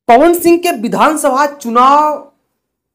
पवन सिंह के विधानसभा चुनाव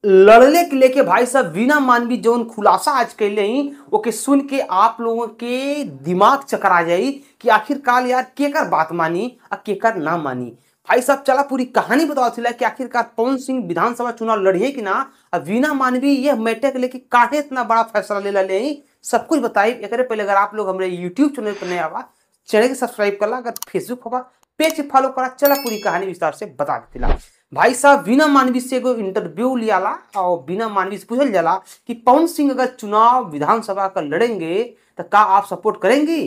लड़ने के लेके भाई साहब वीना मानवी जौन खुलासा आज कैले ही ओके सुन के आप लोगों के दिमाग चकरा जाई कि आखिरकार यार केकर बात मानी और केकर ना मानी। भाई साहब चला पूरी कहानी बताओ थिला कि आखिरकार पवन सिंह विधानसभा चुनाव लड़िए कि ना और वीना मानवी यह मैटर के लेके काहे इतना बड़ा फैसला ले सब कुछ बताई। एक पहले अगर आप लोग हमारे यूट्यूब चैनल पर नए आवा चैनल के सब्सक्राइब करला, अगर फेसबुक होगा पेज फॉलो करा। चला पूरी कहानी विस्तार से बता देला। भाई साहब वीना मानवी से एगो इंटरव्यू लियाला और वीना मानवी से पूछल जाला कि पवन सिंह अगर चुनाव विधानसभा का लड़ेंगे तो क्या आप सपोर्ट करेंगी।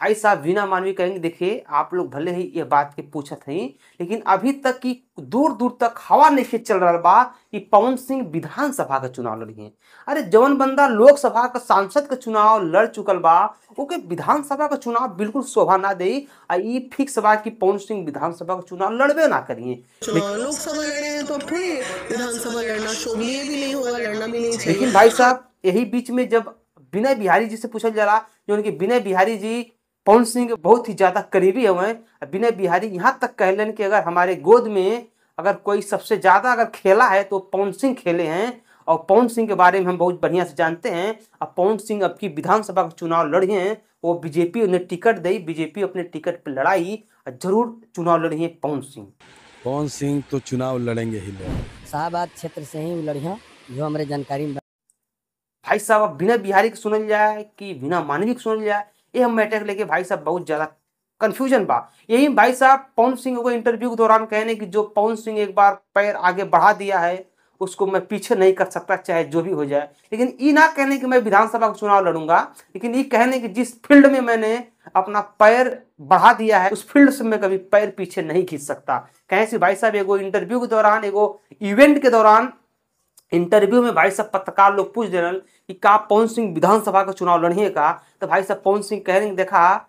भाई साहब वीना मानवी कहेंगे देखिए आप लोग भले ही ये बात के पूछत हैं लेकिन अभी तक की दूर दूर तक हवा नहीं चल रहा बा कि पवन सिंह विधानसभा का चुनाव लड़िए। अरे जवन बंदा लोकसभा का सांसद का चुनाव लड़ चुकल बा ओके विधानसभा का चुनाव बिल्कुल शोभा ना दे। ये फिक्स बा कि पवन सिंह विधानसभा का चुनाव लड़बे ना करिए। लोकसभा लड़ रहे हैं तो फिर विधानसभा लड़ना शोभनीय भी नहीं होगा, लड़ना भी नहीं चाहिए। लेकिन भाई साहब यही बीच में जब विनय बिहारी जी से पूछा जाला जो उनके विनय बिहारी जी पवन सिंह के बहुत ही ज्यादा करीबी हुए। विनय बिहारी यहाँ तक कहलन कि अगर हमारे गोद में अगर कोई सबसे ज्यादा अगर खेला है तो पवन सिंह खेले हैं और पवन सिंह के बारे में हम बहुत बढ़िया से जानते हैं। अब पवन सिंह अब की विधानसभा का चुनाव लड़े हैं, वो बीजेपी उन्हें टिकट दी, बीजेपी अपने टिकट पर लड़ाई जरूर चुनाव लड़ी है पवन सिंह तो चुनाव लड़ेंगे ही लोग। शाहबाद क्षेत्र से ही लड़िया जो हमारे जानकारी में। भाई साहब अब विनय बिहारी को सुनल जाए कि वीना मानवी को सुनल जाए ये हम मैटर लेके भाई साहब बहुत ज्यादा कंफ्यूजन बा। यही भाई साहब पवन सिंह को इंटरव्यू के दौरान कहने कि जो पवन सिंह एक बार पैर आगे बढ़ा दिया है उसको मैं पीछे नहीं कर सकता चाहे जो भी हो जाए। लेकिन ये ना कहने कि मैं विधानसभा का चुनाव लड़ूंगा, लेकिन ये कहने कि जिस फील्ड में मैंने अपना पैर बढ़ा दिया है उस फील्ड से मैं कभी पैर पीछे नहीं खींच सकता। कहें से भाई साहब एगो इंटरव्यू के दौरान एगो इवेंट के दौरान इंटरव्यू में भाई साहब पत्रकार लोग पूछ दे कि का पवन सिंह विधानसभा का चुनाव लड़िए का, तो भाई साहब पवन सिंह कह रहे देखा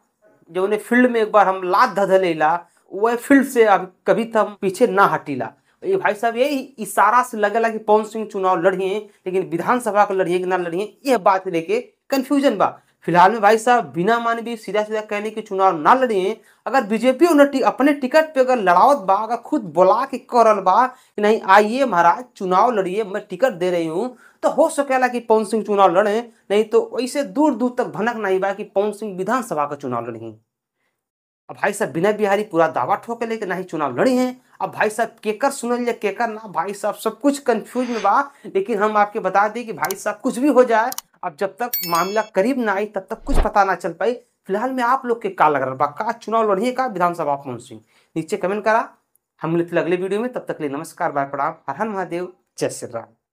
जो उन्हें फील्ड में एक बार हम लात धधलेला वह फील्ड से अब कभी तो हम पीछे ना हटीला। ये भाई साहब यही इशारा से लगेला कि पवन सिंह चुनाव लड़िए लेकिन विधानसभा को लड़िए कि ना लड़िए यह बात लेके कंफ्यूजन बा। फिलहाल में भाई साहब वीना मानवी सीधा सीधा कहने की चुनाव ना लड़िए। अगर बीजेपी अपने टिकट पे अगर लड़ावत बा, अगर खुद बुला के करल बा कि नहीं आइए महाराज चुनाव लड़िए मैं टिकट दे रही हूँ, तो हो सकेला कि पवन सिंह चुनाव लड़े। नहीं तो वैसे दूर दूर तक भनक नहीं बा कि पवन सिंह विधानसभा का चुनाव लड़िए। अब भाई साहब विनय बिहारी पूरा दावा ठोके लेके नहीं चुनाव लड़ी हैं। अब भाई साहब केकर सुनल या केकर ना, भाई साहब सब कुछ कंफ्यूज में बा। लेकिन हम आपके बता दें कि भाई साहब कुछ भी हो जाए अब जब तक मामला करीब ना आई तब तक कुछ पता ना चल पाई। फिलहाल में आप लोग के का लग रहा बा, का चुनाव लड़िए का विधानसभा पवन सिंह, नीचे कमेंट करा। हम मिलते अगले वीडियो में, तब तक के लिए नमस्कार, बाय प्रणाम, हर हर महादेव, जय श्री राम।